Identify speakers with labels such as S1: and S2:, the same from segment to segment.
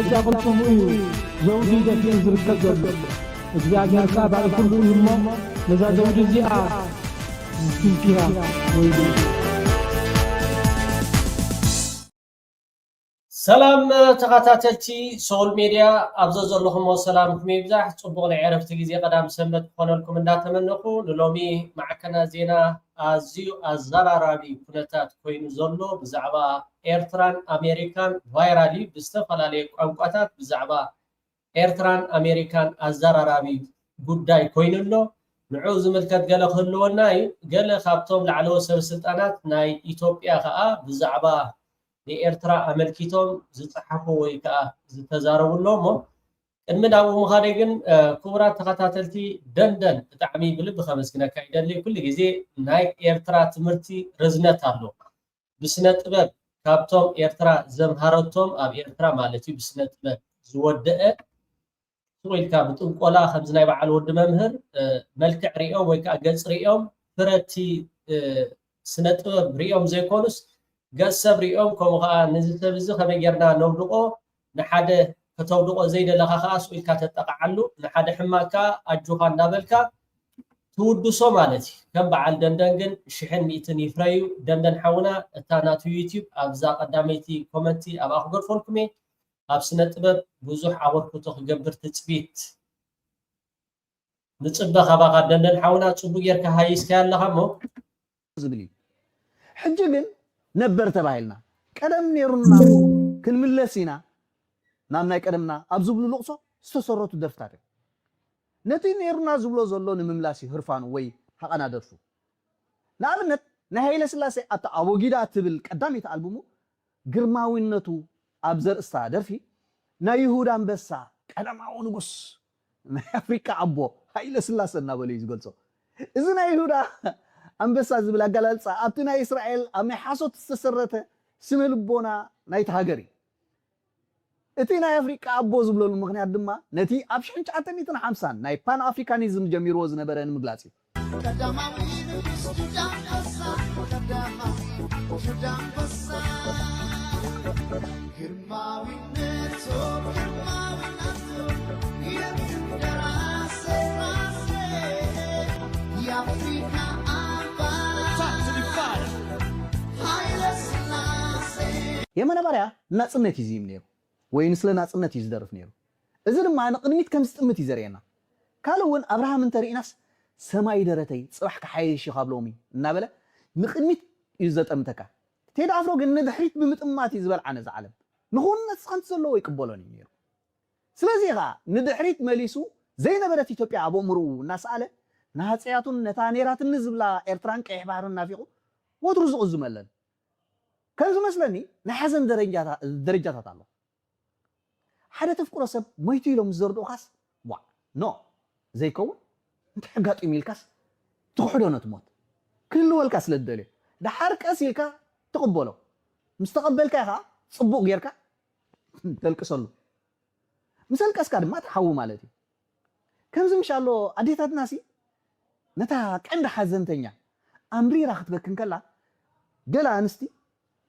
S1: بجزء قلتم زوجي دفين زركز እግዚአብሔር ባለ ሁሉ ይሞ ለዛ ዘውድ እዚኣ ዝፍልኪያ ወይ
S2: ሰላም ተኸታተልቲ ሶል ሚድያ ኣብዘ ዘለኹም ሰላምኩም ይብዛሕ ጽቡቕ ናይ ዕረፍቲ ግዜ ቀዳም ሰንበት ኮነልኩም እንዳተመነኹ ንሎሚ ማዕከና ዜና ኣዝዩ ኣዘራራቢ ኩነታት ኮይኑ ዘሎ ብዛዕባ ኤርትራን ኣሜሪካን ቫይራሊ ብዝተፈላለየ ቋንቋታት ብዛዕባ ኤርትራን ኣሜሪካን ኣዘራራቢ ጉዳይ ኮይኑሎ ንዑ ዝምልከት ገለ ክህልወና እዩ ገለ ካብቶም ላዕለወ ሰበስልጣናት ናይ ኢትዮጵያ ከዓ ብዛዕባ ንኤርትራ ኣመልኪቶም ዝፅሓፉ ወይ ከዓ ዝተዛረቡሎሞ ቅድሚ ናብኡ ምኻደ ግን ክቡራት ተኸታተልቲ ደንደን ብጣዕሚ ብልቢ ከመስግነካ ይደሊ ኩሉ ግዜ ናይ ኤርትራ ትምህርቲ ርዝነት ኣሎ ብስነ ጥበብ ካብቶም ኤርትራ ዘምሃረቶም ኣብ ኤርትራ ማለት እዩ ብስነ ጥበብ ዝወደአ ወይካ ብጥንቆላ ከምዚ ናይ በዓል ወዲ መምህር መልክዕ ሪኦም ወይ ከዓ ገጽ ሪኦም ፍረቲ ስነ ጥበብ ሪኦም ዘይኮኑስ ገጽ ሰብ ሪኦም ከምኡ ከዓ ነዚ ሰብ እዚ ከመይ ጌርና ነውድቆ ንሓደ ከተውድቆ ዘይደለካ ከዓ ስኢልካ ተጠቃዓሉ ንሓደ ሕማቅካ ኣጁኻ እንዳበልካ ትውድሶ ማለት እዩ ከም በዓል ደንደን ግን ሽሕን ሚእትን ይፍረዩ ደንደን ሓውና እታ ናቱ ዩቲዩብ ኣብዛ ቀዳመይቲ ኮመንቲ ኣብ ኣክገርፈልኩም እየ ኣብ ስነ ጥበብ ብዙሕ ኣበርክቶ ክገብር ትፅቢት ንፅበ ካባኻ ደንደን ሓውና ፅቡቅ ጌርካ ሃይስካ ኣለኻ ሞ
S3: ዝብል እዩ ሕጂ ግን ነበር ተባሂልና ቀደም ነይሩና ክንምለስ ኢና ናብ ናይ ቀደምና ኣብ ዝብሉ ልቕሶ ዝተሰረቱ ደርፍታት ነቲ ነይሩና ዝብሎ ዘሎ ንምምላስ ህርፋኑ ወይ ሓቐና ደርፉ ንኣብነት ናይ ሃይለ ስላሴ ኣታ ኣቦጊዳ ትብል ቀዳሚት ኣልቡሙ ግርማዊነቱ ኣብ ዘርእስታ ደርፊ ናይ ይሁዳ አንበሳ ቀዳማዊ ንጉስ ናይ ኣፍሪካ ኣቦ ሃይለ ስላሴ እናበለ እዩ ዝገልጾ እዚ ናይ ይሁዳ አንበሳ ዝብል ኣገላልጻ ኣብቲ ናይ እስራኤል ኣብ ናይ ሓሶት ዝተሰረተ ስነ ልቦና ናይቲ ሃገር እቲ ናይ ኣፍሪካ ኣቦ ዝብለሉ ምክንያት ድማ ነቲ ኣብ 1950 ናይ ፓን ኣፍሪካኒዝም ጀሚርዎ ዝነበረ ንምግላጽ እዩ ቀዳማዊ ንጉስ ይሁዳ አንበሳ ቀዳማዊ ይሁዳ አንበሳ ግርማዊነቱ የደራሰ ራሴ የአፍሪካ የመነበርያ ናጽነት ይዝም ነይሩ ወይ ንስለ ናጽነት ይዝደርፍ ነይሩ እዚ ድማ ንቅድሚት ከም ዝጥምት ይዘርየና ካልውን አብርሃም እንተሪእናስ ሰማይ ደረተይ ጽባሕ ከሓይሽ ይኻብሎሚ እናበለ ንቅድሚት ይዘጠምተካ ቴዲ ኣፍሮ ግን ንድሕሪት ብምጥማት ይዝበል ዓነ ዝዓለም ንኹነት ጽንት ዘለዎ ይቅበሎን ነይሩ ስለዚህ ኻ ንድሕሪት መሊሱ ዘይነበረት ኢትዮጵያ ኣቦምሩ እናሰአለ ናጽያቱን ነታ ነራትን ዝብላ ኤርትራን ቀይሕ ባህርን ናፊቁ ወትሩ ዝቕዝመለን كان زمسلني نحزن درجات الله حدا تفكر سب ميتي لهم زردو خاص وا نو زي كون انت حقات ايميلكاس تخدونه تموت كل والكاس للدليل ده حرك اسيلكا تقبله مستقبلك يا صبوق غيركا تلقسلو مسلكاس كاد ما تحو مالتي كان زم ان شاء الله اديتات ناسي نتا قند حزنتኛ امري راح تبكن كلا قال انستي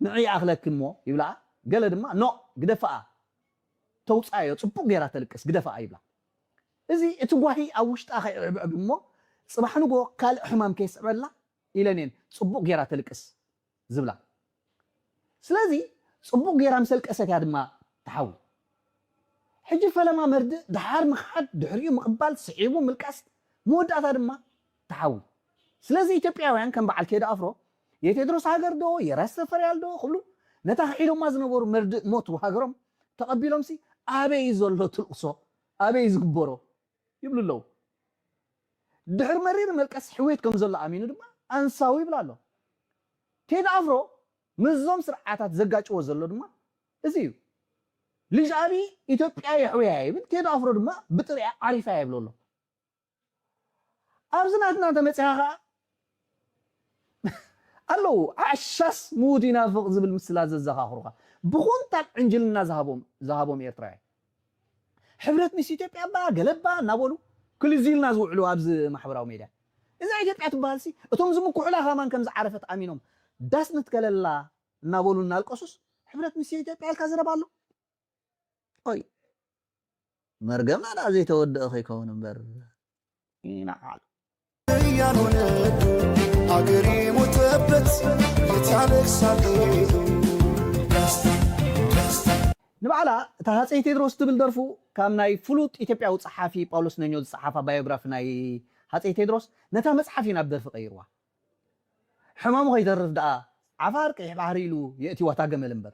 S3: نعي أخلك مو يبلع قال دما نو قدفاء توصايو صبوق غيرا تلقس قدفاء يبلع ازي اتغواهي اوشت اخ مو صباحنغو قال حمام كيس بلا الى صبوق غيرا تلقس زبلا سلازي صبوق غيرا مسلقسك يا دما تحول حجي فلما مرد دحار مخاد دحريو مقبال صعيبو ملقاس موداتا دما تحول سلازي ኢትዮጵያውያን ከም በዓል ከይዳ ኣፍሮ የቴድሮስ ሀገር ዶ የራስ ሰፈር ያልዶ ሁሉ ነታ ሒሎም ማዝነበሩ መርድ ሞት ወሃገሮም ተቀቢሎምሲ አበይ ዘሎ ትልቅሶ አበይ ዝግበሮ ይብሉሎ ድሕር መሪር መልቀስ ሕዌት ከም ዘሎ ኣሚኑ ድማ አንሳው ይብላሎ ቴዲ ኣፍሮ ምዞም ስርዓታት ዘጋጭዎ ዘሎ ድማ እዚ እዩ ልጅ አቢ ኢትዮጵያ ይሕውያ ይብል ቴዲ ኣፍሮ ድማ ብጥሪያ ዓሪፋ ይብሉሎ ኣብዝናትና ተመጽሓኻ አሎ አሻስ ሙዲና فوق ዝብል ምስላ ዘዘኻኽሩኻ ብኹንታል እንጅልና ዝሃቦም ኤርትራ ሕብረት ምስ ኢትዮጵያ ባ ገለባ እናበሉ ኩሉ ዚልና ዝውዕሉ ኣብዚ ማሕበራዊ ሚድያ እዚ ኢትዮጵያ ትባልሲ እቶም ዝምኩሑላ ኻማን ከም ዝዓረፈት ኣሚኖም ዳስ ንትከለላ እናበሉ እናልቀሱስ ሕብረት ምስ ኢትዮጵያ ኢልካ ዝረባሎ ቆይ مرقمنا لا زي تودأ أخي كون مبر نعال يا نونك أجري متبت يتعلق صديق نبعلا تهاتي تدرس تبلدرفو كام ناي فلوت إتبع صحافي باولوس نيوز صحافة بايوغراف ناي هاتي تدرس نتا مصحفي نبدأ في غيروا حمامو هيدرف دا عفارك يحباريلو يأتي واتا جمل مبر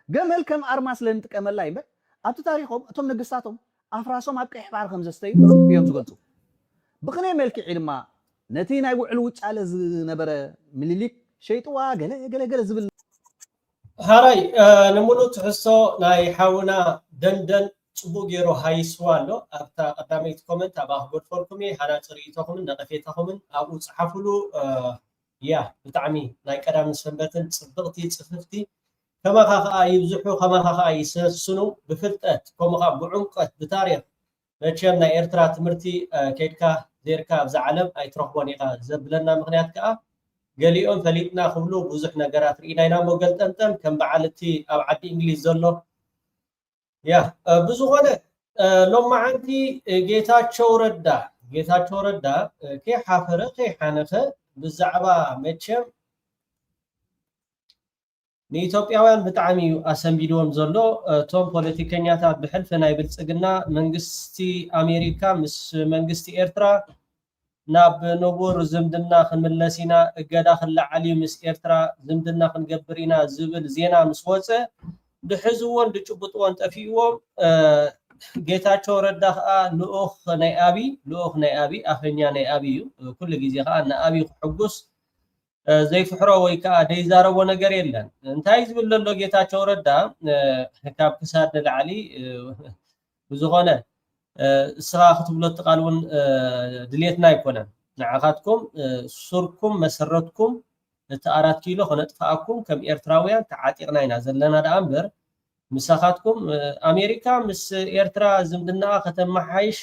S3: جمل كم أرماس لنت كمل لا يمبر أتو تاريخهم أتم نقصاتهم أفراسهم أبقى إحبار خمسة ستين يوم زغلتو بقنا ملك علما نتي ناي وعلوت على نبرة مليليك شيطوا قلا زبل
S2: هاي نمولو تحسو ناي حاونا دندن صبو غيرو هاي سوالو أبتا قدامي كومنت أباه قد فوركمي هانا تريتهم نقفيتهم أبو صحفلو يا بتعمي ناي كلام سنبتن صدقتي صففتي كما خا يبزحوا كما خا يسسنو بفلطت كما خا بعمقت بتاريخ مچمنا ኤርትራ ትምርቲ ከይድካ ዜርካ ኣብዛ ዓለም ኣይትረኽቦን ኢኻ ዘብለና ምክንያት ከዓ ገሊኦም ፈሊጥና ክብሉ ብዙሕ ነገራት ርኢና ኢና ሞገልጠንጠን ከም በዓልቲ ኣብ ዓዲ እንግሊዝ ዘሎ ያ ብዙኾነ ሎማዓንቲ ጌታቸው ረዳ ከይሓፈረ ከይሓነኸ ብዛዕባ መቸም ንኢትዮጵያውያን ብጣዕሚ ኣሰንቢድዎም ዘሎ ቶም ፖለቲከኛታት ብሕልፊ ናይ ብልጽግና መንግስቲ ኣሜሪካ ምስ መንግስቲ ኤርትራ ናብ ንቡር ዝምድና ክንምለስ ኢና እገዳ ክለዓል ምስ ኤርትራ ዝምድና ክንገብር ኢና ዝብል ዜና ምስ ወፀ ድሕዝዎን ድጭብጥዎን ጠፊእዎም ጌታቸው ረዳ ከዓ ልኡኽ ናይ ኣቢ ኣፈኛ ናይ ኣቢ እዩ ኩሉ ግዜ ከዓ ንኣቢ ክሕጉስ ዘይፍሕሮ ወይ ከዓ ደይዛረቦ ነገር የለን እንታይ ዝብል ዘሎ ጌታቸው ረዳ ካብ ክሳድ ንላዕሊ ብዙኾነ እስኻ ክትብሎ ትቃልውን ድሌትና ኣይኮነን ንዓኻትኩም ሱርኩም መሰረትኩም እቲ 4 ኪሎ ክነጥፋኣኩም ከም ኤርትራውያን ተዓጢቕና ኢና ዘለና ዳ እምበር ምሳኻትኩም ኣሜሪካ ምስ ኤርትራ ዝምድና ከተመሓይሽ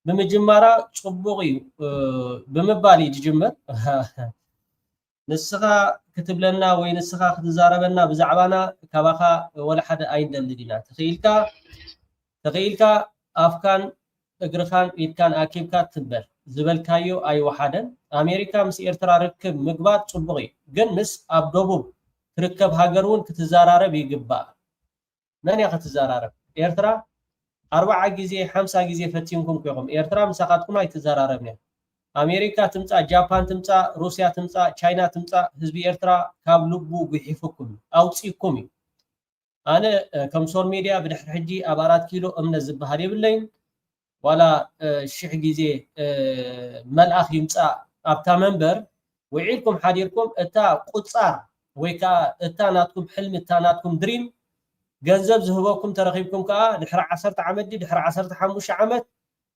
S2: ብምጅማራ ጽቡቕ እዩ ብምባል ይጅምር ንስኻ ክትብለና ወይ ንስኻ ክትዛረበና ብዛዕባና ካባኻ ወላ ሓደ ኣይንደልድና ተኸኢልካ ኣፍካን እግርኻን ኢድካን ኣኪብካ ትበል ዝበልካዮ ኣይወሓደን ኣሜሪካ ምስ ኤርትራ ርክብ ምግባር ጽቡቕ እዩ ግን ምስ ኣብ ደቡብ ትርከብ ሃገር እውን ክትዘራረብ ይግባእ መን እያ ክትዘራረብ ኤርትራ 40 ግዜ 50 ግዜ ፈቲንኩም ኮይኹም ኤርትራ ምሳኻትኩም ኣይትዘራረብን እያ أمريكا تمسا جابان تمسا روسيا تمسا تشاينا تمسا حزب إيرترا كاب لبو بيحفكم أو تسيكمي أنا كمسول ميديا بدحر حجي أبارات كيلو أمن الزبهاري بالليل ولا الشيخ جيزي ملأخ يمسا أبتا منبر ويعيدكم حديركم اتا قصار ويكا اتا ناتكم حلم اتا ناتكم دريم جنزب زهبوكم ترخيبكم كا دحر 10 عمد دحر 15 عمد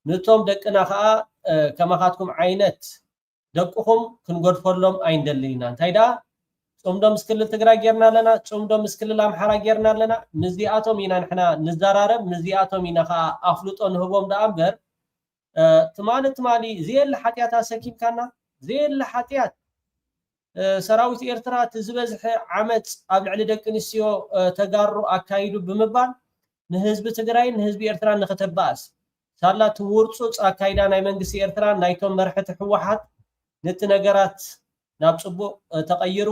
S2: نتوم دقنا خا كما خاتكم عينت دقهم كنغدفلهم አይንደልይና እንታይዳ ጾምዶም ስክል ትግራይ ጌርና ለና ጾምዶም ስክል አምሓራ ጌርና ለና ንዚኣቶም ኢና ንሕና ንዛራረብ ንዚኣቶም ኢና خا አፍልጦ ንህቦም ዳ እምበር ትማሊ ዘየለ ሓጢያት ኣሰኪምካና ዘየለ ሓጢያት ሰራዊት ኤርትራ ትዝበዝሕ ዓመፅ ኣብ ልዕሊ ደቂ ንስዮ ተጋሩ ኣካይዱ ብምባል ንህዝቢ ትግራይ ንህዝቢ ኤርትራ ንኸተባስ ሳላ ትውርፁ ኣካይዳ ናይ መንግስቲ ኤርትራ ናይቶም መርሕቲ ሕወሓት ነቲ ነገራት ናብ ጽቡቕ ተቀይሩ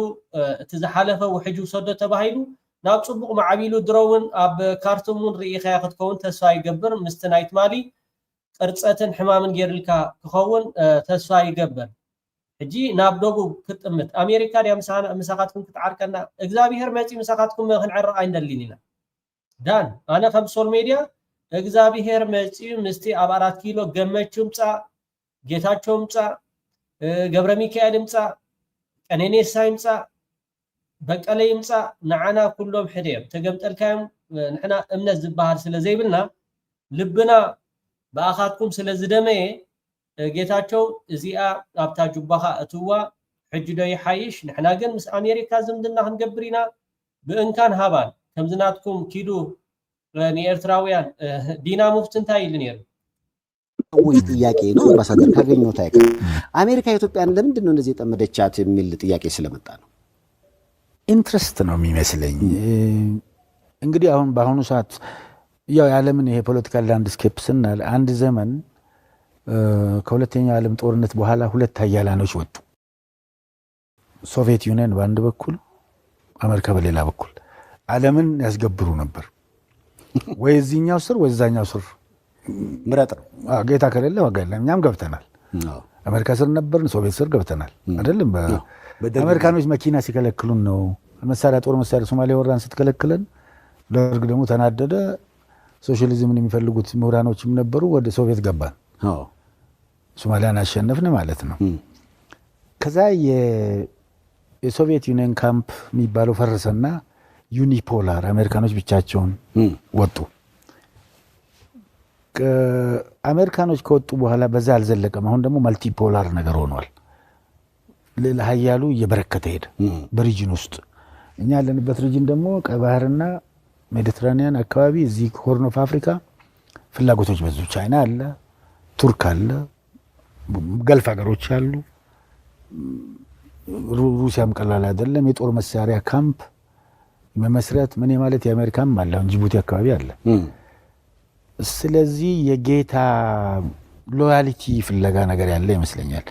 S2: እቲ ዝሓለፈ ውሕጁ ሰዶ ተባሂሉ ናብ ጽቡቕ ማዕቢሉ ድሮውን ኣብ ካርቱምን ርኢኻ ክትከውን ተስፋ ይገብር ምስቲ ናይ ትማሊ ቅርፀትን ሕማምን ጌርልካ ክኸውን ተስፋ ይገብር ሕጂ ናብ ደቡብ ክትጥምት ኣሜሪካ ዲያ ምሳኻትኩም ክትዓርቀና እግዚአብሔር መፂ ምሳኻትኩም ክንዕርቕ ኣይንደሊን ኢና ዳን ኣነ ከም ሶል ሜድያ እግዚአብሔር መፂ ምስቲ ኣብ 4 ኪሎ ገመቹምፃ ጌታቸውምፃ ገብረ ሚካኤል ምፃ ቀነኔሳ ይምፃ በቀለ ይምፃ ንዓና ኩሎም ሕደም ተገምጠልካዮም ንሕና እምነት ዝበሃል ስለ ዘይብልና ልብና በኣኻትኩም ስለ ዝደመየ ጌታቸው እዚኣ ኣብታ ጁባኻ እትዋ ሕጂ ዶ ይሓይሽ ንሕና ግን ምስ ኣሜሪካ ዝምድና ክንገብር ኢና ብእንካን ሃባን ከምዝናትኩም ኪዱ ንኤርትራውያን ዲና ሙፍት እንታይ ይል ነይሩ
S4: ወይ ጥያቄ ነው አምባሳደር ካገኘው ታይቀ አሜሪካ ኢትዮጵያን ለምንድን ነው እንደዚህ ጠመደቻት የሚል ጥያቄ ስለመጣ ነው
S5: ኢንትረስት ነው የሚመስለኝ እንግዲህ አሁን በአሁኑ ሰዓት ያው የዓለምን ይሄ ፖለቲካል ላንድስኬፕ ስናል አንድ ዘመን ከሁለተኛው ዓለም ጦርነት በኋላ ሁለት ሀያላኖች ወጡ። ሶቪየት ዩኒየን በአንድ በኩል አሜሪካ በሌላ በኩል ዓለምን ያስገብሩ ነበር። ወይ እዚህኛው ስር ወይ እዛኛው ስር
S4: ምረጥ ነው።
S5: ጌታ ከሌለ ዋጋ የለም። እኛም ገብተናል። አሜሪካ ስር ነበርን፣ ሶቪየት ስር ገብተናል አይደለም። አሜሪካኖች መኪና ሲከለክሉን ነው መሳሪያ ጦር መሳሪያ ሶማሌ ወራን ስትከለክለን ደርግ ደግሞ ተናደደ። ሶሻሊዝምን የሚፈልጉት ምሁራኖችም ነበሩ። ወደ ሶቪየት ገባን። ሶማሊያን አሸነፍን ማለት ነው። ከዛ የሶቪየት ዩኒየን ካምፕ የሚባለው ፈረሰና ዩኒፖላር አሜሪካኖች ብቻቸውን ወጡ። አሜሪካኖች ከወጡ በኋላ በዛ አልዘለቀም። አሁን ደግሞ መልቲፖላር ነገር ሆኗል። ሌላ ሀያሉ እየበረከተ ሄደ በሪጅን ውስጥ። እኛ ያለንበት ሪጅን ደግሞ ቀይ ባህርና ሜዲትራኒያን አካባቢ እዚህ ሆርን ኦፍ አፍሪካ ፍላጎቶች በዙ። ቻይና አለ፣ ቱርክ አለ፣ ገልፍ ሀገሮች አሉ። ሩሲያም ቀላል አይደለም። የጦር መሳሪያ ካምፕ መመስረት ምን ማለት የአሜሪካም አለ፣ ጅቡቲ አካባቢ አለ። ስለዚህ የጌታ ሎያሊቲ ፍለጋ ነገር ያለ ይመስለኛል።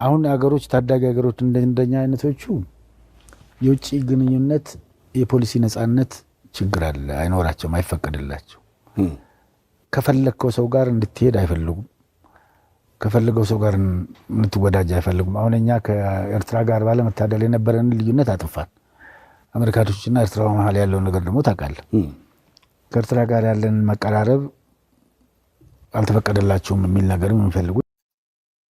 S5: አሁን ሀገሮች ታዳጊ ሀገሮች እንደኛ አይነቶቹ የውጭ ግንኙነት የፖሊሲ ነፃነት ችግር አለ፣ አይኖራቸውም፣ አይፈቀድላቸው። ከፈለከው ሰው ጋር እንድትሄድ አይፈልጉም። ከፈለገው ሰው ጋር እንድትወዳጅ አይፈልጉም። አሁን እኛ ከኤርትራ ጋር ባለመታደል የነበረን ልዩነት አጥፋን። አሜሪካኖችና ኤርትራ መሀል ያለው ነገር ደግሞ ታውቃለህ። ከኤርትራ ጋር ያለን መቀራረብ አልተፈቀደላቸውም የሚል ነገርም የሚፈልጉ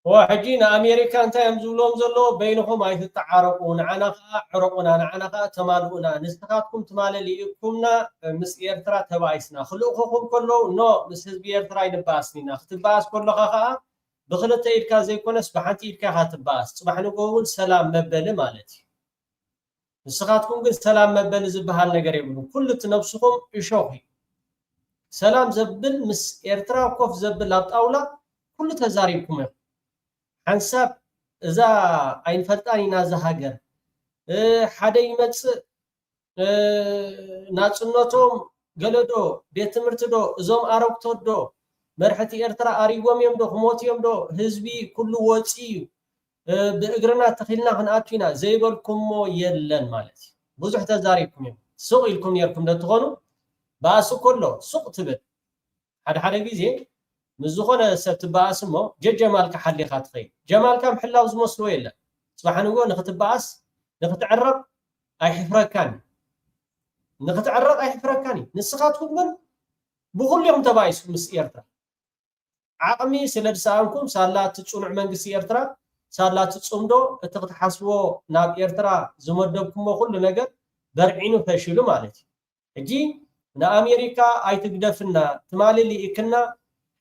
S2: وحجي أمريكا أنت يمزولهم زلوا بينهم أي تتعارقون عناقة عرقنا عناقة تمالؤنا نستخدمكم تمال ليكمنا مس إيرترا تبايسنا خلوقكم كله نو مس حزب إيرترا ينباسنينا اختباس كله خاء بخلت إيركا زي كونس بحنتي إيركا هاتباس صباح نقول سلام مبل مالتي نستخدمكم قل سلام مبل زبها النجار يقولون كل تنفسكم يشوفي سلام زبل مس إيرترا وكوف زبل لابطاولة كل تزاريكم حنساب إذا أين فتاني نازا هاجر حدا يمتص ناتسنوتهم قالدو بيت مرتدو زوم أروكتودو مرحتي إرترا أريقوم يمدو خموت يمدو هزبي كل واتي بإقرنا تخيلنا هنأتينا زي بالكمو يلن مالتي بوزح تزاريكم يوم سوق لكم يركم دتغنو باسو كله سوق تبت حدا بيزي مزخونه ستباسمو جمالك حلي خاطخي جمالك محلاو زمسلو يلا صباح نقول نختباس نختعرق اي حفركاني نختعرق اي حفركاني نسخاتكم من بكل يوم تبايس مس إيرترا عقمي سلد سانكم سالات تصنع منقس إيرترا سالات تصمدو تحسبو ناب إيرترا زمدبكم كل نجر برعينو فشلو مالتي اجي نا امريكا اي تقدفنا تمالي اللي يكنا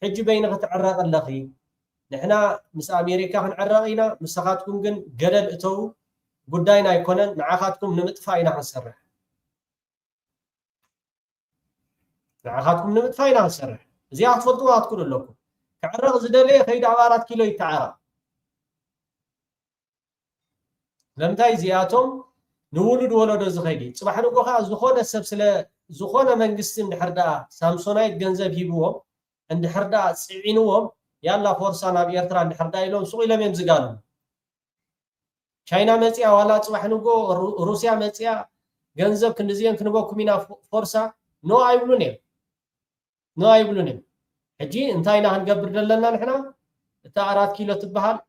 S2: حج بينك تعرق اللخي نحنا مس أمريكا هنعرقينا مسخاتكم جن جلل اتو قداينا يكونن معاخاتكم نمتفاينا هنسرح معاخاتكم نمتفاينا هنسرح زياد فضوها تقول لكم تعرق زدلي خيد عبارات كيلو يتعرق لمتاي زياتهم نولد ولد زخيدي صباح نقوها زخونة سبسلة زخونة منقسم لحردا سامسونايت جنزب يبوهم عند حردا سعينوهم يلا فرصة نبي إيرترا عند حردا يلون سوق لم يمزقانهم شاينا متيا ولا تصبح نقول روسيا متيا جنزب كنزيان كنبوك مينا فرصة نو أيبلونهم حجي انتاينا هنقبر لنا نحنا 4 كيلو تبهال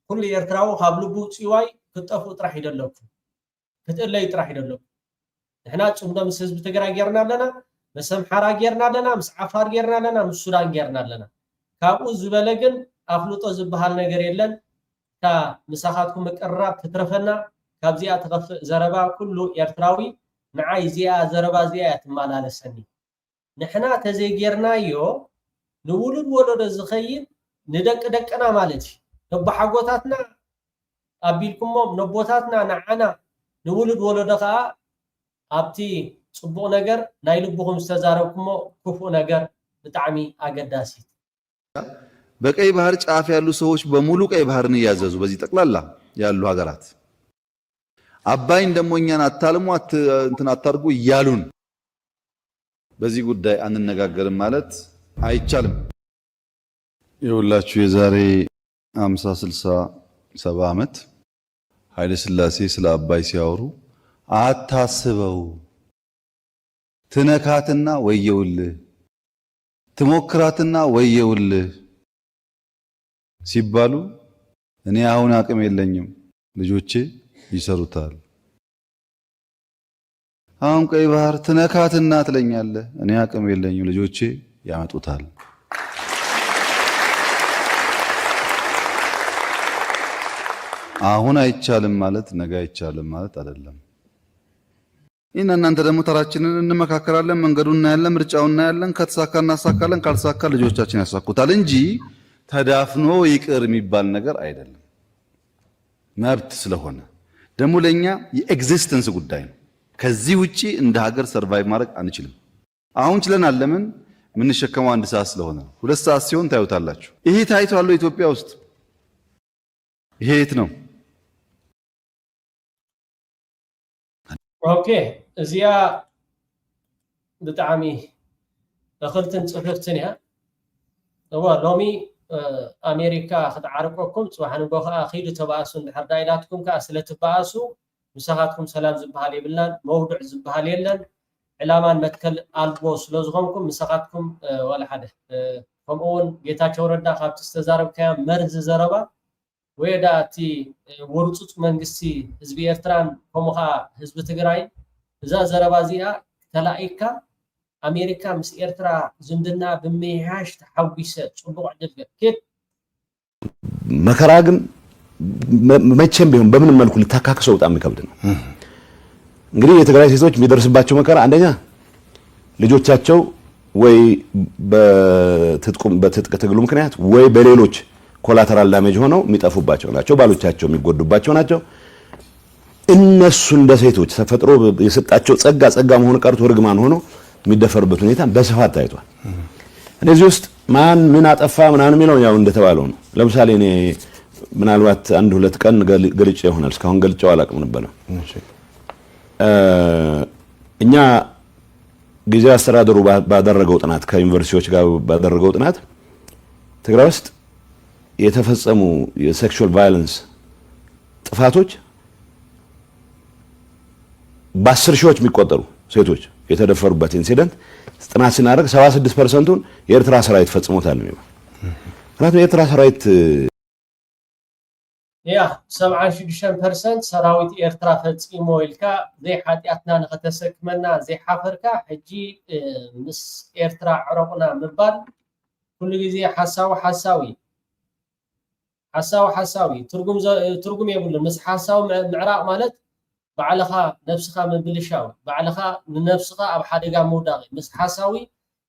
S2: كل إيرتراو خابلو بوت سواي كتفو طرح يدلوكم كتقل يطرح يدلوكم نحنا تصمنا مسز بتقرا غيرنا لنا مسم حرا غيرنا لنا مس عفار غيرنا لنا مس سودان غيرنا لنا كابو زبلغن افلطو زبحال ነገር የለን ታ مساخاتكم مقراب تترفنا كابزيا تخف زربا كله ኤርትራዊ معاي زيا زربا زيا يتمالالسني نحنا تزي غيرنايو نولد ولد زخيل ندق دقنا مالتي نبحغوتاتنا ابيلكم نبوتاتنا نعنا نولد ولدها ابتي صبو ነገር ናይ ልብኩም ዝተዛረብኩሞ ክፉ ነገር በጣም አገዳሲ
S6: በቀይ ባህር ጫፍ ያሉ ሰዎች በሙሉ ቀይ ባህርን ያዘዙ በዚህ ጠቅላላ ያሉ ሀገራት አባይን ደሞ እኛን አታልሙ እንትን አታርጉ ያሉን በዚህ ጉዳይ አንነጋገርም ማለት አይቻልም። የሁላችሁ የዛሬ 50 60 70 ዓመት ኃይለ ሥላሴ ስለ አባይ ሲያወሩ አታስበው ትነካትና ወየውልህ ትሞክራትና ወየውልህ ሲባሉ እኔ አሁን አቅም የለኝም ልጆቼ ይሰሩታል። አሁን ቀይ ባህር ትነካትና ትለኛለህ እኔ አቅም የለኝም ልጆቼ ያመጡታል። አሁን አይቻልም ማለት ነገ አይቻልም ማለት አይደለም። እናንተ ደግሞ ተራችንን እንመካከራለን፣ መንገዱን እናያለን፣ ምርጫውን እናያለን። ከተሳካ እናሳካለን፣ ካልተሳካ ልጆቻችን ያሳኩታል እንጂ ተዳፍኖ ይቅር የሚባል ነገር አይደለም። መብት ስለሆነ ደግሞ ለኛ የኤግዚስተንስ ጉዳይ ነው። ከዚህ ውጪ እንደ ሀገር ሰርቫይቭ ማድረግ አንችልም። አሁን ችለናል። ለምን? የምንሸከመው 1 ሰዓት ስለሆነ 2 ሰዓት ሲሆን ታዩታላችሁ። ይሄ ታይቷል ኢትዮጵያ ውስጥ። ይሄ የት ነው?
S2: ኦኬ እዚያ ብጣዕሚ እኽልትን ጽፍፍትን እያ እዋ ሎሚ ኣሜሪካ ክትዓርቀኩም ጽባሕ ንጎ ከዓ ኺዱ ተባእሱ እንድሕር ዳኢላትኩም ከዓ ስለትባእሱ ምሳኻትኩም ሰላም ዝበሃል የብልናን መውድዕ ዝበሃል የለን ዕላማን መትከል ኣልቦ ስለ ዝኾንኩም ምሳኻትኩም ዋላ ሓደ ከምኡውን ጌታቸው ረዳ ካብቲ ዝተዛረብካያ መርዚ ዘረባ ወይዳ እቲ ወርፁፅ መንግስቲ ህዝቢ ኤርትራን ከምኡ ከዓ ህዝቢ ትግራይ እዛ ዘረባ እዚኣ ተላኢካ ኣሜሪካ ምስ ኤርትራ ዝምድና ብምሕያሽ ተሓዊሰ ጽቡቕ ዕድል ገት
S7: መከራ ግን መቼም ቢሆን በምንም መልኩ ሊታካክሰው በጣም ይከብድ ነው። እንግዲህ የትግራይ ሴቶች የሚደርስባቸው መከራ አንደኛ ልጆቻቸው ወይ በትጥቅ ትግሉ ምክንያት ወይ በሌሎች ኮላተራል ዳሜጅ ሆነው የሚጠፉባቸው ናቸው። ባሎቻቸው የሚጎዱባቸው ናቸው። እነሱ እንደ ሴቶች ተፈጥሮ የሰጣቸው ጸጋ መሆኑ ቀርቶ ርግማን ሆኖ የሚደፈሩበት ሁኔታ በስፋት ታይቷል። እነዚህ ውስጥ ማን ምን አጠፋ ምናምን የሚለው ያው እንደተባለው ነው። ለምሳሌ እኔ ምናልባት 1-2 ቀን ገልጬ ይሆናል እስካሁን ገልጬው አላውቅም ነበር። እኛ ጊዜያዊ አስተዳደሩ ባደረገው ጥናት ከዩኒቨርሲቲዎች ጋር ባደረገው ጥናት ትግራይ ውስጥ የተፈጸሙ የሴክሹዋል ቫዮለንስ ጥፋቶች በ10 ሺዎች የሚቆጠሩ ሴቶች የተደፈሩበት ኢንሲደንት ጥናት ሲናደርግ 76%ን የኤርትራ ሰራዊት ፈጽሞታል ነው። ምክንያቱም የኤርትራ ሰራዊት
S2: ያ 76% ሰራዊት ኤርትራ ፈጽሞ ኢልካ ዘይ ሓጢአትና ንኸተሰክመና ዘይ ሓፈርካ ሕጂ ምስ ኤርትራ ዕረቁና ምባል ኩሉ ግዜ ሓሳዊ ትርጉም የብሉ ምስ ሓሳዊ ምዕራቅ ማለት ባዕልኻ ነፍስኻ ምብልሻው ባዕልኻ ንነፍስኻ ኣብ ሓደጋ ምውዳቕ ምስ ሓሳዊ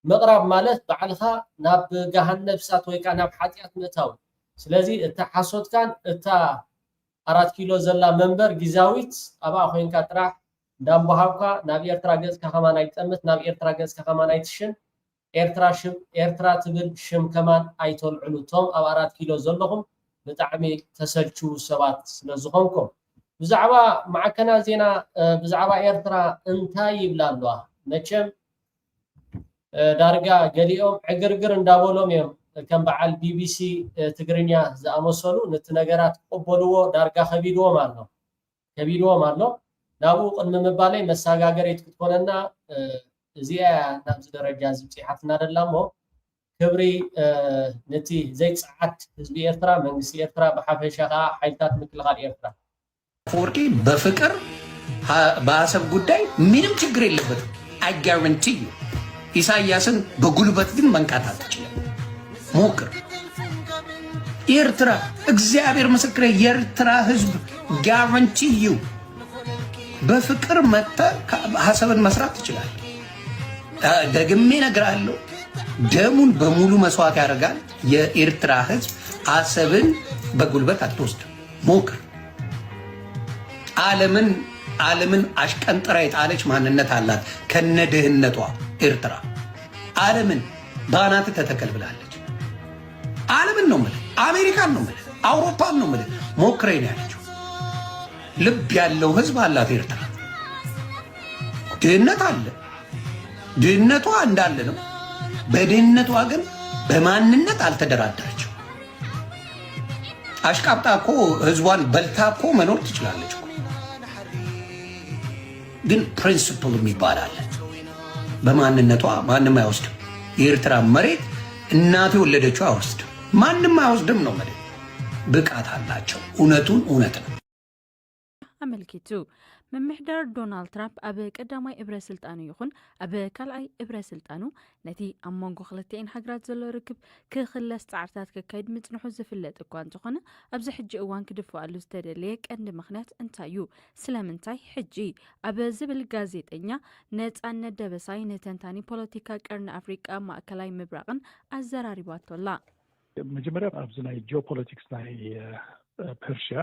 S2: ምቕራብ ማለት ባዕልኻ ናብ ገሃነም እሳት ወይ ከዓ ናብ ሓጢአት ምእታው። ስለዚ እታ ሓሶትካን እታ 4 ኪሎ ዘላ መንበር ጊዛዊት ኣብኣ ኮይንካ ጥራሕ እንዳምባሃብካ ናብ ኤርትራ ገጽካ ከማን ኣይጠምት ናብ ኤርትራ ገጽካ ከማን ኣይትሽን ኤርትራ ትብል ሽም ከማን ኣይተልዕሉ ቶም ኣብ 4 ኪሎ ዘለኹም ብጣዕሚ ተሰልችው ሰባት ስለ ዝኾንኩም ብዛዕባ ማዕከና ዜና ብዛዕባ ኤርትራ እንታይ ይብላ ኣለዋ መቸም ዳርጋ ገሊኦም ዕግርግር እንዳበሎም እዮም ከም በዓል ቢቢሲ ትግርኛ ዝኣመሰሉ ነቲ ነገራት ቆበልዎ ዳርጋ ከቢድዎም ኣሎ ናብኡ ቅድሚ ምባለይ መሰጋገሪት ክትኮነና እዚኣ ናብዚ ደረጃ ዝብፅሓትና ደላ እሞ ክብሪ ነቲ ዘይፀዓት ህዝቢ ኤርትራ መንግስቲ ኤርትራ ብሓፈሻ ከዓ ሓይልታት ምክልኻል ኤርትራ
S8: አፈወርቂ በፍቅር በአሰብ ጉዳይ ምንም ችግር የለበትም። አይ ጋራንቲ ዩ ኢሳያስን በጉልበት ግን መንካት አትችልም። ሞክር። ኤርትራ እግዚአብሔር ምስክሬ የኤርትራ ህዝብ ጋራንቲ ዩ በፍቅር መጥተ አሰብን መስራት ትችላል። ደግሜ እነግርሃለሁ ደሙን በሙሉ መስዋዕት ያደርጋል። የኤርትራ ህዝብ አሰብን በጉልበት አትወስድም። ሞክር። ዓለምን አሽቀንጥራ የጣለች ማንነት አላት ከነድህነቷ ኤርትራ። ዓለምን ባናት ተተከል ብላለች። ዓለምን ነው ማለት አሜሪካን ነው ማለት አውሮፓን ነው ማለት ሞክሬ ነው ያለችው። ልብ ያለው ህዝብ አላት ኤርትራ። ድህነት አለ፣ ድህነቷ እንዳለ ነው። በድህነቷ ግን በማንነት አልተደራደረችም። አሽቃብጣ እኮ ህዝቧን በልታ እኮ መኖር ትችላለች እኮ። ግን ፕሪንሲፕል የሚባል አለ። በማንነቷ ማንም አይወስድም። የኤርትራ መሬት እናት የወለደችው አይወስድም፣ ማንም አይወስድም ነው ማለት። ብቃት አላቸው። እውነቱን እውነት ነው።
S9: አመልኪቱ ምምሕዳር ዶናልድ ትራምፕ ኣብ ቀዳማይ እብረ ስልጣኑ ይኹን ኣብ ካልኣይ እብረ ስልጣኑ ነቲ ኣብ መንጎ ክልቲአን ሃገራት ዘሎ ርክብ ክኽለስ ፃዕርታት ክካይድ ምፅንሑ ዝፍለጥ እኳ እንተኾነ ኣብዚ ሕጂ እዋን ክድፍኣሉ ዝተደለየ ቀንዲ ምክንያት እንታይ እዩ? ስለምንታይ ሕጂ ኣብ ዝብል ጋዜጠኛ ነፃነት ደበሳይ ንተንታኒ ፖለቲካ ቀርኒ ኣፍሪቃ ማእከላይ ምብራቕን ኣዘራሪባቶላ።
S10: መጀመርያ ኣብዚ ናይ ጂኦፖለቲክስ ናይ ፐርሺያ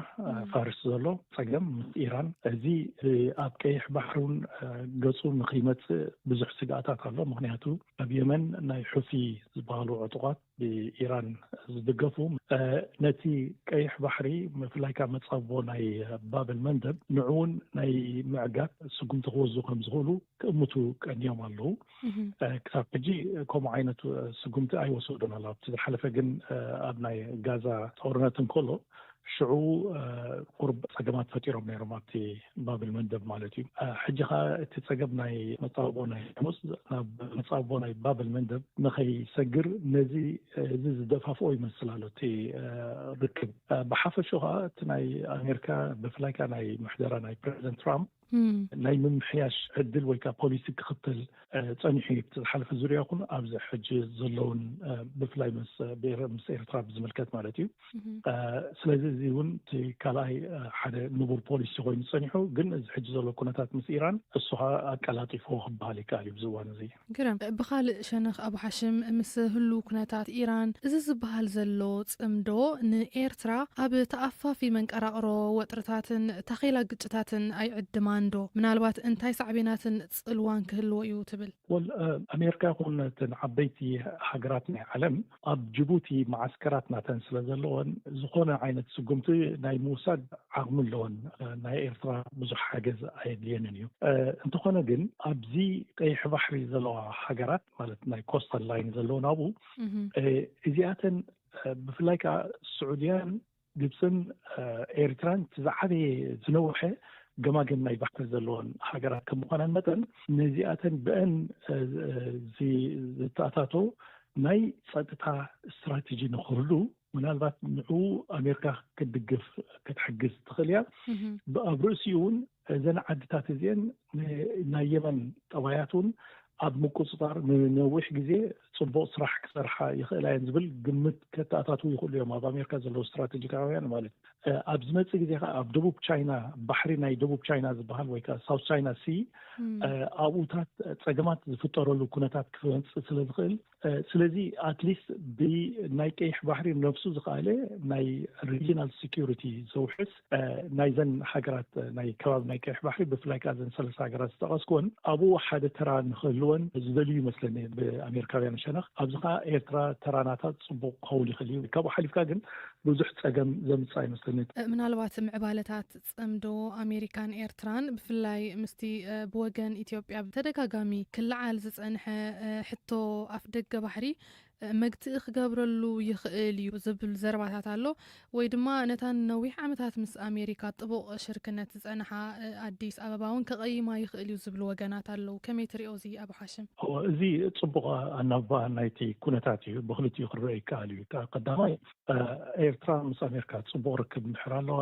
S10: ፋርስ ዘሎ ፀገም ኢራን እዚ ኣብ ቀይሕ ባሕሩን ገፁ ንኸይመፅእ ብዙሕ ስጋኣታት ኣሎ። ምክንያቱ ኣብ የመን ናይ ሑፊ ዝበሃሉ ዕጡቋት ብኢራን ዝድገፉ ነቲ ቀይሕ ባሕሪ ብፍላይ ካብ መፃቦ ናይ ባብል መንደብ ንዕውን ናይ ምዕጋት ስጉምቲ ክወዙ ከም ዝኽእሉ ክእምቱ ቀኒዮም ኣለዉ። ክሳብ ሕጂ ከምኡ ዓይነት ስጉምቲ ኣይወሰዱን ኣሎ። ኣብቲ ዝሓለፈ ግን ኣብ ናይ ጋዛ ጦርነት እንከሎ ሽዑ ቁርብ ፀገማት ፈጢሮም ነይሮም ኣብቲ ባብል መንደብ ማለት እዩ። ሕጂ ኸ እቲ ፀገም ናይ መፃቦ ናይ ሙስ ናብ መፃቦ ናይ ባብል መንደብ ንኸይሰግር ነዚ እዚ ዝደፋፍኦ ይመስል ኣሎ እቲ ርክብ። ብሓፈሹ ኸ እቲ ናይ ኣሜሪካ ብፍላይ ካ ናይ ምሕደራ ናይ ፕሬዚደንት ትራምፕ ናይ ምምሕያሽ ዕድል ወይ ከዓ ፖሊሲ ክኽተል ፀኒሑ እቲ ዝሓለፈ ዙርያ ይኹን ኣብዚ ሕጂ ዘለውን ብፍላይ ምስ ኤርትራ ብዝምልከት ማለት እዩ። ስለዚ እዚ እውን እቲ ካልኣይ ሓደ ንቡር ፖሊሲ ኮይኑ ፀኒሑ፣ ግን እዚ ሕጂ ዘሎ ኩነታት ምስ ኢራን እሱ ኣቀላጢፎ ክበሃል ይከኣል እዩ ብዝዋን እዚ።
S11: ግረም ብካልእ ሸነኽ ኣብ ሓሽም ምስ ህሉ ኩነታት ኢራን እዚ ዝበሃል ዘሎ ፅምዶ ንኤርትራ ኣብ ተኣፋፊ መንቀራቕሮ ወጥርታትን ተኺላ ግጭታትን ኣይዕድማን ዶ? ምናልባት እንታይ ሳዕቤናትን ፅልዋን ክህልዎ እዩ ትብል?
S10: ወል ኣሜሪካ ይኹን እተን ዓበይቲ ሃገራት ናይ ዓለም ኣብ ጅቡቲ ማዓስከራት ናተን ስለ ዘለወን ዝኾነ ዓይነት ስጉምቲ ናይ ምውሳድ ዓቕሚ ኣለወን። ናይ ኤርትራ ብዙሕ ሓገዝ ኣየድልየንን እዩ። እንተኾነ ግን ኣብዚ ቀይሕ ባሕሪ ዘለዋ ሃገራት ማለት ናይ ኮስታል ላይን ዘለወን ኣብኡ እዚኣተን ብፍላይ ከዓ ስዑድያን ግብፅን ኤርትራን ዝዓበየ ዝነውሐ ገማገም ናይ ባሕሪ ዘለዎን ሃገራት ከም ምዃነን መጠን ነዚኣተን ብአን ዝተኣታቶ ናይ ፀጥታ ስትራቴጂ ንኽህሉ ምናልባት ንዑ ኣሜሪካ ክትድግፍ ክትሕግዝ ትኽእል እያ። ኣብ ርእሲኡ እውን እዘን ዓድታት እዚአን ናይ የመን ጠባያት እውን ኣብ ምቁፅጣር ንነዊሕ ግዜ ፅቡቅ ስራሕ ክሰርሓ ይኽእላ እየን ዝብል ግምት ከተኣታትው ይኽእሉ እዮም ኣብ ኣሜሪካ ዘለዉ ስትራቴጂካውያን ማለት እዩ። ኣብ ዝመፅእ ግዜ ከዓ ኣብ ደቡብ ቻይና ባሕሪ ናይ ደቡብ ቻይና ዝበሃል ወይ ከዓ ሳውት ቻይና ሲ ኣብኡታት ፀገማት ዝፍጠረሉ ኩነታት ክመፅእ ስለ ዝኽእል ስለዚ ኣትሊስት ብናይ ቀይሕ ባሕሪ ነብሱ ዝኸኣለ ናይ ሪጂናል ሴኪሪቲ ዘውሕስ ናይዘን ሃገራት ናይ ከባቢ ናይ ቀይሕ ባሕሪ ብፍላይ ከዓ ዘን ሰለስተ ሃገራት ዝጠቐስክዎን ኣብኡ ሓደ ተራ ንክህልወን ዝደልዩ ይመስለኒ ብኣሜሪካውያን ሸነኽ። ኣብዚ ከዓ ኤርትራ ተራናታት ፅቡቅ ክኸውን ይኽእል እዩ። ካብኡ ሓሊፍካ ግን ብዙሕ ፀገም ዘምፅእ ኣይመስለኒ።
S11: ምናልባት ምዕባለታት ፅምዶ ኣሜሪካን ኤርትራን ብፍላይ ምስቲ ብወገን ኢትዮጵያ ብተደጋጋሚ ክለዓል ዝፀንሐ ሕቶ ኣፍ ደገ ባሕሪ መግትኢ ክገብረሉ ይኽእል እዩ ዝብል ዘረባታት ኣሎ። ወይ ድማ ነታን ነዊሕ ዓመታት ምስ ኣሜሪካ ጥቡቕ ሽርክነት ዝፀንሓ ኣዲስ ኣበባ እውን ከቐይማ ይኽእል እዩ ዝብል ወገናት ኣለዉ። ከመይ ትሪኦ እዚ ኣብ ሓሽም?
S10: እዚ ፅቡቕ ኣናባ ናይቲ ኩነታት እዩ። ብክልቲኡ ክረአ ይከኣል እዩ። ቀዳማይ ኤርትራ ምስ ኣሜሪካ ፅቡቕ ርክብ እንድሕር ኣለዋ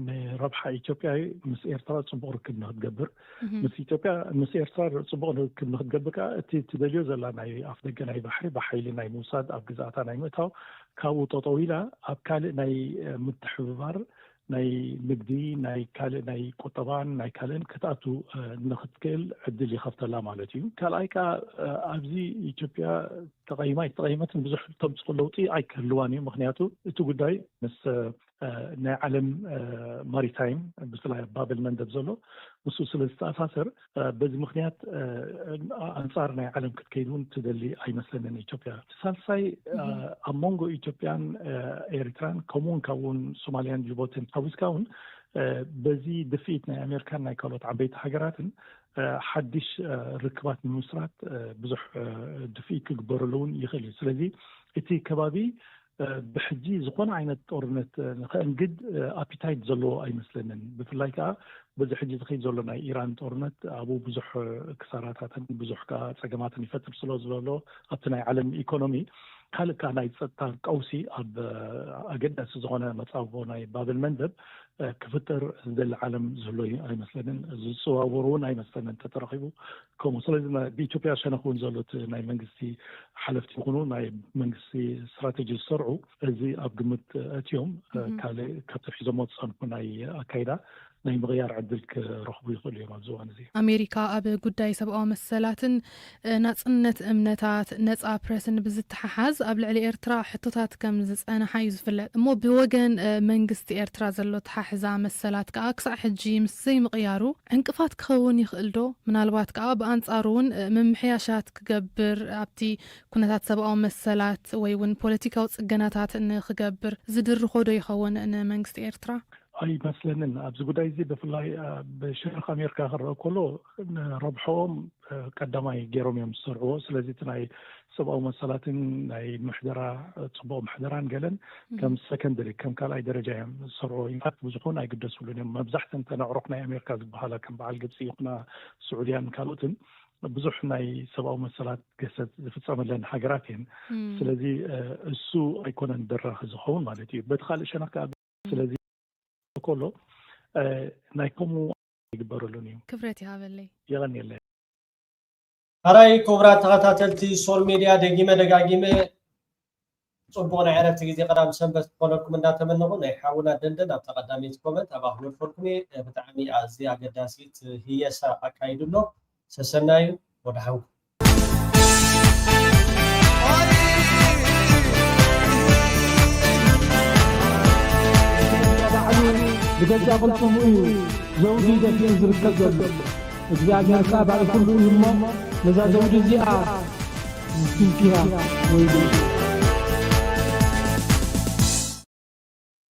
S10: ንረብሓ ኢትዮጵያ ምስ ኤርትራ ፅቡቕ ርክብ ንክትገብር ምስ ኤርትራ ፅቡቕ ርክብ ንክትገብር ከዓ እቲ ትደልዮ ዘላ ናይ ኣፍ ደገ ናይ ባሕሪ ብሓይሊ ናይ ምውሳድ ኣብ ግዛእታ ናይ ምእታው ካብኡ ጠጠው ኢላ ኣብ ካልእ ናይ ምትሕብባር ናይ ንግዲ ናይ ካልእ ናይ ቁጠባን ናይ ካልእን ክትኣቱ ንኽትክእል ዕድል ይኸፍተላ ማለት እዩ። ካልኣይ ከዓ ኣብዚ ኢትዮጵያ ተቐይመትን ብዙሕ ተምፅኦ ለውጢ ኣይክህልዋን እዩ። ምክንያቱ እቲ ጉዳይ ምስ ናይ ዓለም ማሪታይም ብፍላይ ባብል መንደብ ዘሎ ንሱ ስለ ዝተኣሳሰር በዚ ምክንያት ኣንጻር ናይ ዓለም ክትከይድ እውን ትደሊ ኣይመስለንን ኢትዮጵያ። ሳልሳይ ኣብ መንጎ ኢትዮጵያን ኤርትራን ከምኡውን ካብውን ሶማልያን ጅቡቲን ሓዊስካ እውን بزي دفيتنا أمريكان نايكالوت عبيت حجراتن حدش ركبات من مسرات بزح دفيت كبرلون يخلي سلذي إتي كبابي بحجي زقون عينة أورنت نقد أبيتايت زلو أي مثلاً بفلايكا بزح حجي تخيل زلونا إيران أورنت أبو بزح كسارات بزح كسجمات يفتر سلو زلو أبتناي عالم إيكونومي هل كان يتصدر قوسي أب أجد أسزغنا متصابونا باب المندب كفتر ذا العالم زلوي أي مثلاً زصورون أي مثلاً تترقبوا كم وصلنا بإثيوبيا عشان نكون زلوت ناي منجستي حلفتي يكونون ناي منجستي استراتيجي السرعو زي أبقمت أتيوم كالي كفتر حزمات صنفنا أي أكيدا ناي مغيار عدلك رخبو يقول يوم الزوان زي
S11: أمريكا أب قداي سبقوا مسلاتن نصنت أمنتات نص أبرسن بزت حاز قبل على إيرترا حطوتات كم زت أنا حيز فلت مو بوجن منجست إيرترا زلوا تححزا مسلات كأكسع حجي مسي مغيارو انقفات كخون يخلدو من الوقت كأب أنصارون من محياشات كجبر أبتي كنتات سبقوا مسلات ويون بوليتيكا وجناتات إن خجبر زدر خودو يخون إن منجست إيرترا
S10: أي مثلاً أبز قداي زي بفلاي بشرق أمريكا غير كله ربحهم قدماي جيروم يوم السرعة سلازي تناي سبعة مسألة ناي محضرة صبوا محضران قالن كم سكندري كم كلا أي درجة يوم السرعة ينفع بزخون أي قدس ولين ما بزحت أنت نعرقنا أمريكا بحالا كم بعال قبسي يقنا سعوديان كالوتن بزحنا أي سبعة مسألة قصة في تصامل لنا حجراتين سلازي السوء يكون ندرخ زخون مالتي بدخل شنكا سلازي كله نايكمو يقبروا لوني
S11: كبرتي هذا
S10: يغني اللي
S2: هراي كبرات تغتاتلتي سول ميديا دقيمة صبونا عرفت جزي قدام سنبت قولكم من داتا منه نحاولنا دندن أبتا قدامي تكومنت أباهم الفرقمي بتعمي أعزي قداسيت هي ساقا كايدونو سسنايو ودحوك
S1: بجد قلتم إيه زوجي ده في زركة زل إجزاء كاب على كل يوم نزا زوجي زيادة فيها ويدي